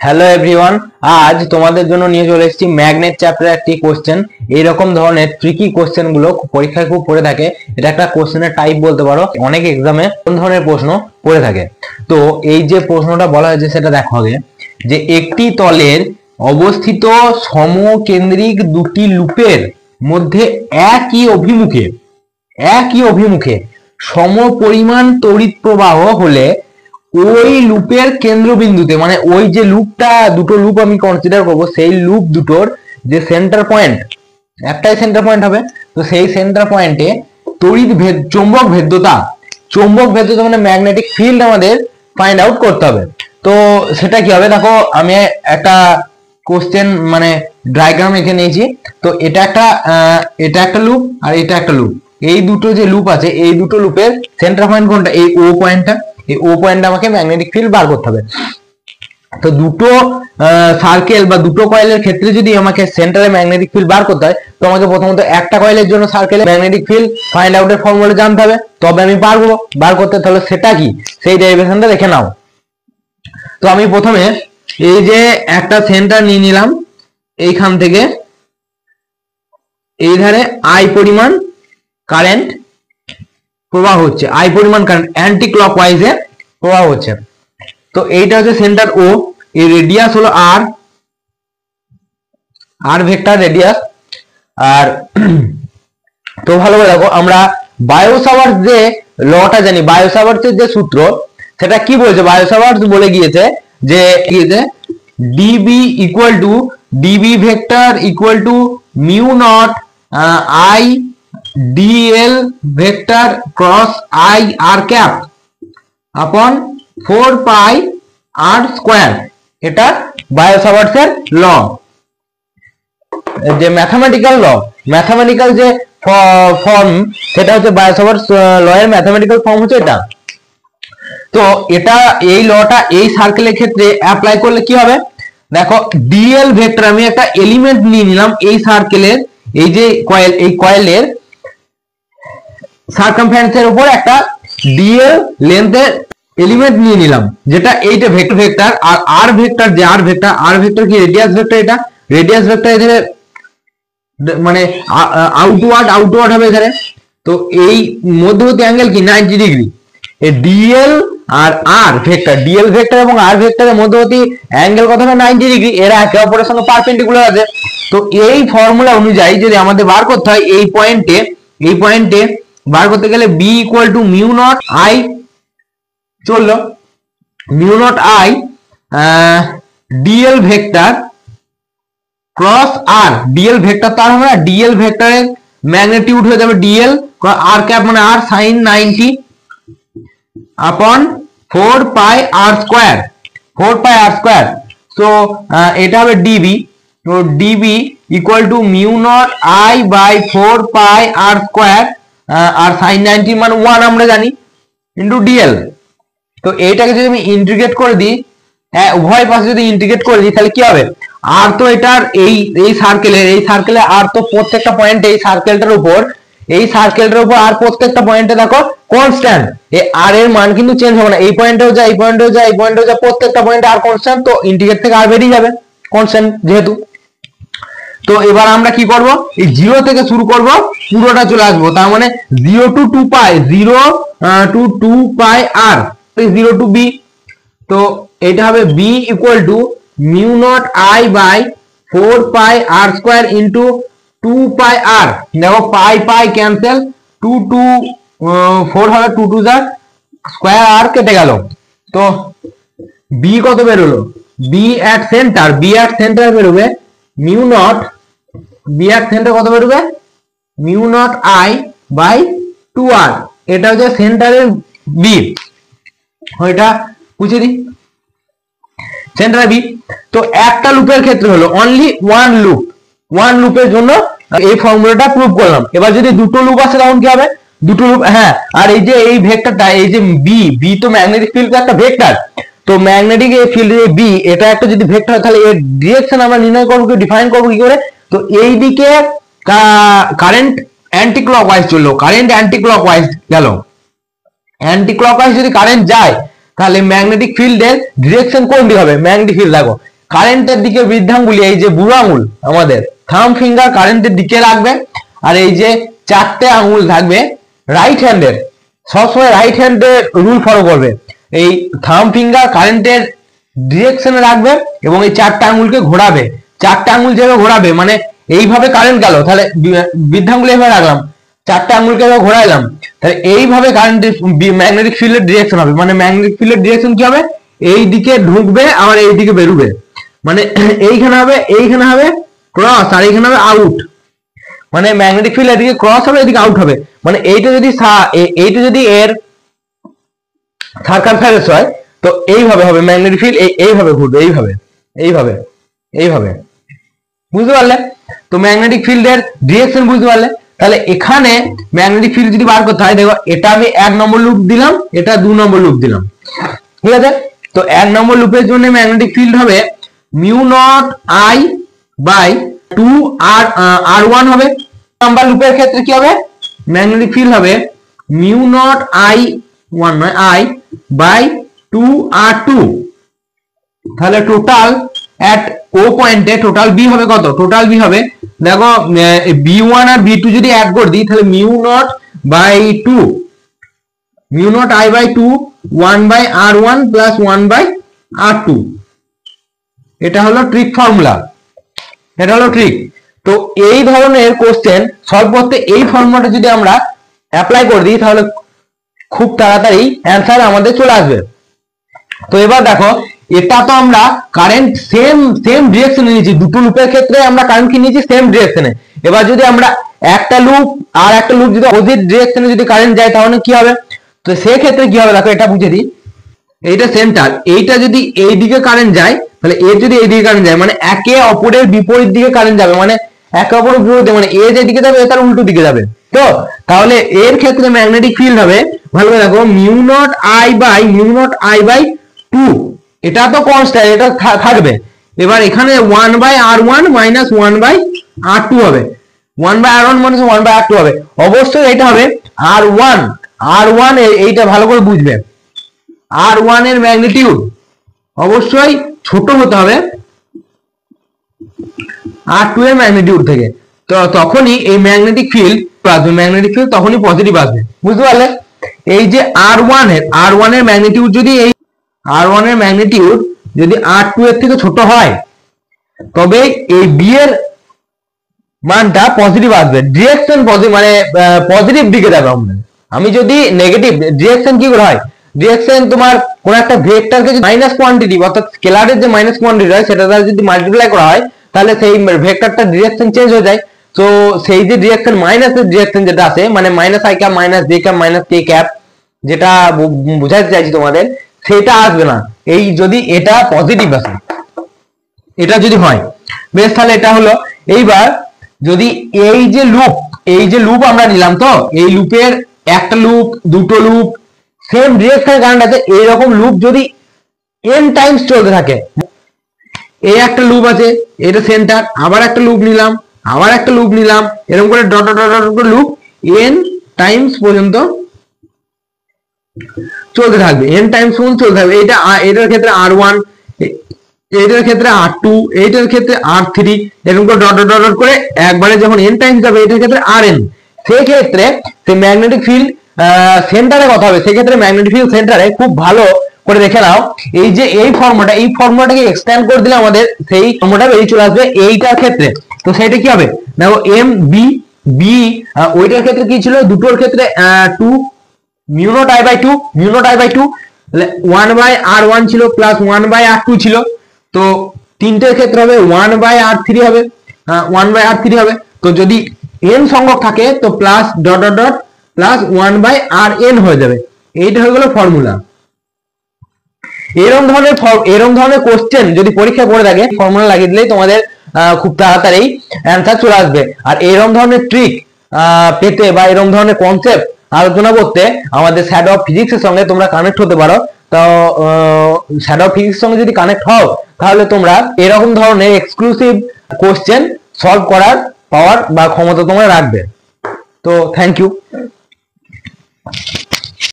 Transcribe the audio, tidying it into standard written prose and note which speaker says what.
Speaker 1: Hello everyone, আজ তোমাদের জন্য নিয়ে চলে এসেছি ম্যাগনেট চ্যাপ্টারের একটি কোশ্চেন। এইরকম ধরনের ট্রিকি কোশ্চেন গুলো পরীক্ষায় খুব পড়ে থাকে। এটা একটা কোশ্চেনের টাইপ বলতে পারো, অনেক এক্সামে কোন ধরনের প্রশ্ন পড়ে থাকে। তো এই যে প্রশ্নটা বলা হয়েছে সেটা দেখো আগে, যে একটি তলের অবস্থিত সমকেন্দ্রিক দুটি লুপের মধ্যে একই অভিমুখে সমপরিমাণ তড়িৎ প্রবাহ হলে ওই লুপের কেন্দ্রবিন্দুতে, মানে ওই যে লুপটা, দুটো লুপ আমি কনসিডার করব, সেই লুপ দুটোর যে সেন্টার পয়েন্ট, একটাই সেন্টার পয়েন্ট হবে, তো সেই সেন্টার পয়েন্টে চৌম্বক ভেদ্যতা মানে ম্যাগনেটিক ফিল্ড আমাদের ফাইন্ড আউট করতে হবে। তো সেটা কি হবে দেখো, আমি একটা কোশ্চেন মানে ডায়াগ্রাম এঁকে নিয়েছি। তো এটা একটা লুপ আর এটা একটা লুপ। এই দুটো যে লুপ আছে, এই দুটো লুপের সেন্টার পয়েন্ট কোনটা? এই ও পয়েন্টটা। এই ও পয়েন্টটা আমাকে ম্যাগনেটিক ফিল্ড বার করতে হবে। তো দুটো সার্কেল বা দুটো কয়েলের ক্ষেত্রে যদি আমাকে সেন্টারে ম্যাগনেটিক ফিল্ড বার করতে হয়, তো আমাকে প্রথমত একটা কয়েলের জন্য সার্কেলে ম্যাগনেটিক ফিল্ড ফাইন্ড আউটের ফর্মুলা জানতে হবে, তবে আমি পারবো বার করতে। তাহলে সেটা কি, সেই ডেরিভেশনটা দেখে নাও। তো আমি প্রথমে এই যে একটা সেন্টার নিয়ে নিলাম, এইখান থেকে এই ধারে আই পরিমাণ কারেন্ট প্রবাহ হচ্ছে, আই পরিমাণ কারেন্ট অ্যান্টি ক্লকওয়াইজে প্রবাহ হচ্ছে। তো এইটা হচ্ছে সেন্টার ও, এই রেডিয়াস হলো আর ভেক্টর রেডিয়াস। আর তো ভালো করে দেখো, আমরা বায়োসাভার্স যে লটা জানি, বায়োসাভার্সের যে সূত্র, সেটা কি বলছে? বায়োসাভার্স বলে গিয়েছে যে DB equal to DB vector equal to mu naught I DL vector cross I R cap upon 4 pi R square. এটা বায়োসাভার্সের ল, যে ম্যাথামেটিক্যাল যে ফর্ম, সেটা হচ্ছে বায়োসাভার্স ল এর ম্যাথামেটিক্যাল ফর্ম হচ্ছে এটা। তো এটা, এই লটা এই সার্কেলের ক্ষেত্রে অ্যাপ্লাই করলে কি হবে দেখো, ডিএল ভেক্টর আমি একটা এলিমেন্ট নিয়ে নিলাম এই সার্কেলের, এই যে কয়েল, এই কয়েলের সার্কামফারেন্সের উপর একটা ডিএল লেন্থের এলিমেন্ট নিয়ে নিলাম, যেটা এইটা ভেক্টর। আর আর ভেক্টর যে আর ভেক্টর কি রেডিয়াস ভেক্টর, এটা রেডিয়াস ভেক্টর এখানে মানে আউটওয়ার্ড হবে এখানে। তো এই মধ্যবর্তী অ্যাঙ্গেল কি 90 ডিগ্রি। এই ডিএল আর আর ভেক্টর, ডিএল ভেক্টর এবং আর ভেক্টরের মধ্যবর্তী অ্যাঙ্গেল কত না 90 ডিগ্রি, এরা একে অপরের সঙ্গে পারপেন্ডিকুলার আছে। তো এই ফর্মুলা অনুযায়ী যদি আমাদের বার করতে হয় এই পয়েন্টে বার করতে গেলে B equal to mu naught I, চললো mu naught I DL vector cross r, dl vector তার হবে না, ডিএল ভেক্টরের ম্যাগনিটিউড হয়ে যাবে ডিএল আর ক্যাপ মানে আর সাইন 90 আপন 4 পাই আর স্কোয়ার, সো এটা হবে ডিবি। তো DB equal to mu naught I by 4 pi R square, R sine 90 মানে 1 আমরা জানি, ইন্টু ডিএল। তো এইটাকে যদি আমি ইন্টিগ্রেট করে দিই, উভয় পাশে যদি ইন্টিগ্রেট করে দিই, তাহলে কি হবে? আর তো এটার এই সার্কেলের আর তো প্রত্যেকটা পয়েন্টে এই সার্কেলটার উপর আর প্রত্যেকটা পয়েন্টে দেখো কনস্ট্যান্ট, এই আর এর মান কিন্তু চেঞ্জ হবে না। এই পয়েন্টেও যা, প্রত্যেকটা পয়েন্টে আর কনস্ট্যান্ট, তো ইন্টিগ্রেট থেকে আর বেরিয়ে যাবে কনস্ট্যান্ট যেহেতু। তো এবার আমরা কি করব, এই 0 থেকে শুরু করব, পুরোটা চলে আসবো, তার মানে 0 টু 2 পাই আর 0 টু বি। তো এটা হবে B equal to mu naught I by 4 pi R square into 2 pi R. দেখো পাই ক্যান্সেল, 4 হবে, 2 যা স্কোয়ার আর কেটে গেল। তো বি কত বেরোলো? বি অ্যাট সেন্টার বেরোবে mu naught, B at centre কত বেরোবে? Mu naught I by 2 R. এটা হচ্ছে সেন্টারের বি, ওইটা বুঝে দিই, সেন্টার বি। তো একটা লুপের ক্ষেত্রে হলো অনলি ওয়ান লুপের জন্য এই ফর্মুলাটা প্রুভ করলাম। এবার যদি দুটো লুপ আসে তখন কি হবে? দুটো লুপ, হ্যাঁ। আর এই যে এই ভেক্টরটা, এই যে বি তো ম্যাগনেটিক ফিল্ড একটা ভেক্টর, তো ম্যাগনেটিক ফিল্ড বি এটা একটা যদি ভেক্টর হয়, তাহলে এর ডিরেকশন আমরা নির্ণয় করবো, ডিফাইন করবো কি করে? তো এই দিকে কারেন্ট অ্যান্টি ক্লকওয়াইজ চললো, কারেন্ট অ্যান্টি ক্লকওয়াইজ গেল, অ্যান্টি ক্লকওয়াইজ যদি কারেন্ট যায়, তাহলে ম্যাগনেটিক ফিল্ডের ডিরেকশন কোন দিকে হবে? ম্যাগনেটিক ফিল্ড দেখো কারেন্টের দিকে বৃদ্ধাঙ্গুলি, এই যে বুড়ো আঙুল আমাদের থাম ফিঙ্গার কারেন্টের দিকে রাখবে, আর এই যে 4টে আঙুল থাকবে রাইট হ্যান্ডের, সবসময় রাইট হ্যান্ডের রুল ফলো করবে। এই থাম ফিঙ্গার কারেন্টের ডিরেকশনে রাখবে এবং এই 4টে আঙুলকে ঘোরাবে। 4টে আঙুল যেভাবে ঘোরাবে মানে এইভাবে কারেন্ট গেল, তাহলে বৃদ্ধাঙ্গুল এইভাবে রাখলাম, 4টে আঙুলকে এভাবে ঘোরাইলাম, তাহলে এইভাবে কারেন্টের ম্যাগনেটিক ফিল্ডের ডিরেকশন হবে। মানে ম্যাগনেটিক ফিল্ডের ডিরেকশন কি হবে, এই দিকে ঢুকবে আর এই দিকে বেরোবে, মানে এইখানে হবে ক্রস আর এইখানে হবে আউট। মানে ম্যাগনেটিক ফিল্ড এদিকে ক্রস হবে, এদিকে আউট হবে। মানে এইটা যদি এর সার্কামফারেন্স হয় তো এইভাবে হবে ম্যাগনেটিক ফিল্ড, এইভাবে ঘুরবে, এইভাবে বুঝতে পারলে? তো ম্যাগনেটিক ফিল্ডের ডিরেকশন বুঝতে পারলে? তাহলে এখানে ম্যাগনেটিক ফিল্ড যদি বার করতে হয়, দেখো এটা আমি 1 নম্বর লুপ দিলাম, এটা 2 নম্বর লুপ দিলাম, ঠিক আছে? তো 1 নম্বর লুপের জন্য ম্যাগনেটিক ফিল্ড হবে μ0I/2 r1 হবে। নাম্বার লুপের ক্ষেত্রে কি হবে, ম্যাগনেটিক ফিল্ড হবে μ0I/2r2। তাহলে টোটাল এট ও পয়েন্টে টোটাল বি হবে কত? টোটাল বি হবে, দেখো b1 আর b2 যদি অ্যাড করে দিই তাহলে μ0/2 μ0I/2 1/r1 প্লাস 1/r2। এটা হলো ট্রিক ফর্মুলা, এটা হলো ট্রিক। তো এই ধরনের কোশ্চেন সলভ করতে এই ফর্মুলাটা যদি আমরা অ্যাপ্লাই করে দিই তাহলে খুব তাড়াতাড়ি অ্যান্সার আমাদের চলে আসবে। তো এবার দেখো, এটা তো আমরা কারেন্ট সেম ডিরেকশনে নিয়েছি, দুটো লুপের ক্ষেত্রে আমরা কারেন্ট কি নিয়েছি, সেম ডিরেকশনে। এবার যদি আমরা একটা লুপ আর একটা লুপ যদি অপোজিট ডিরেকশনে যদি কারেন্ট যায় তাহলে কি হবে? তো সেই ক্ষেত্রে কি হবে দেখো, এটা বুঝে দিই। এইটা সেন্টার, এইটা যদি এই দিকে কারেন্ট যায় তাহলে এর যদি এই দিকে কারেন্ট যায় মানে একে অপরের বিপরীত দিকে কারেন্ট যাবে, মানে একে অপরের বিপরীতে, মানে এ যেদিকে যাবে তার উল্টো দিকে যাবে। তো তাহলে এর ক্ষেত্রে ম্যাগনেটিক ফিল্ড হবে, ভালো করে দেখো, μ0I/2। এটা তো কনস্ট্যান্ট, এটা থাকবে। এবার এখানে 1/r1 মাইনাস 1/r2 হবে, 1/r1 মাইনাস 1/r2 হবে। অবশ্যই এটা হবে r1 এইটা ভালো করে বুঝবে, r1 এর ম্যাগনিটিউড অবশ্যই ছোট হতে হবে r2 এর ম্যাগনিটিউড থেকে। তো তখনই এই ম্যাগনেটিক ফিল্ড তখনই পজিটিভ আসবে, বুঝতে পারলে? এই যে r1 এর ম্যাগনিটিউড যদি r2 এর থেকে ছোট হয় তবে এই b এর মানটা পজিটিভ আসবে, ডিরেকশন পজিটিভ, মানে পজিটিভ দিকে যাবে। আমি যদি নেগেটিভ ডিরেকশন কি করে হয়, ডিরেকশন তোমার কোন একটা ভেক্টরকে মাইনাস কোয়ান্টিটি অর্থাৎ স্কেলারের যে মাইনাস কোয়ান্টিটি হয় সেটা দ্বারা যদি মাল্টিপ্লাই করা হয় তাহলে সেই ভেক্টরটার ডিরেকশন চেঞ্জ হয়ে যায়। তো সেই যে ডিরেকশন মাইনাসের ডিরেকশন যেটা আছে, মানে minus I cap minus J cap minus K cap, যেটা বোঝাতে চাইছি তোমাদের, সেটা আসবে না এই যদি এটা পজিটিভ আসে, এটা যদি হয়। বেশ, তাহলে এটা হলো। এইবার যদি এই যে লুপ আমরা নিলাম, তো এই লুপের একটা লুপ দুটো লুপ সেম ডিরেকশনে কারেন্ট আছে, এইরকম লুপ যদি n টাইমস চলতে থাকে, এই একটা লুপ আছে, এটা সেন্টার, আবার একটা লুপ নিলাম, আবার একটা লুপ নিলাম, এরকম করে ডট ডট ডট করে লুপ n টাইমস পর্যন্ত চলতে থাকবে, n টাইমস পর্যন্ত চলতে থাকবে। এটার ক্ষেত্রে r1, এইটার ক্ষেত্রে r2, এইটার ক্ষেত্রে r3, এরকম করে ডট ডট ডট করে একবারে যখন n টাইমস যাবে এটার ক্ষেত্রে rn। সেই ক্ষেত্রে সেই ম্যাগনেটিক ফিল্ড সেন্টারে কথা হবে, সেক্ষেত্রে ম্যাগনেটিক ফিল্ড সেন্টারে খুব ভালো করে দেখে নাও, এই যে এই ফর্মুলাটাকে এক্সটেন্ড করে দিলে আমাদের সেই ফর্মুলাটা বেরিয়ে চলে আসবে এইটার ক্ষেত্রে। তো সেটা কি হবে দেখো, এম বি বি, ওইটার ক্ষেত্রে কি ছিল, দুটোর ক্ষেত্রে 2 μ0I/2 1/r1 ছিল প্লাস 1/r2 ছিল। তো তিনটের ক্ষেত্রে হবে 1/r3 হবে, 1/r3 হবে। তো যদি n সংখ্যক থাকে তো plus dot dot dot plus 1/rn হয়ে যাবে। এইটা হয়ে গেল ফর্মুলা। এরকম ধরনের কোশ্চেন যদি পরীক্ষা করে থাকে, ফর্মুলা লাগিয়ে দিলেই তোমাদের খুব তাড়াতাড়ি অ্যান্সার চলে আসবে। আর এরকম ধরনের ট্রিক পেতে বা এরকম ধরনের কনসেপ্ট আলোচনা করতে আমাদের শ্যাডো অফ ফিজিক্স এর সঙ্গে তোমরা কানেক্ট হতে পারো। তো শ্যাডো অফ ফিজিক্স এর সঙ্গে যদি কানেক্ট হও তাহলে তোমরা এরকম ধরনের এক্সক্লুসিভ কোশ্চেন সলভ করার পাওয়ার বা ক্ষমতা তোমরা রাখবে। তো থ্যাংক ইউ।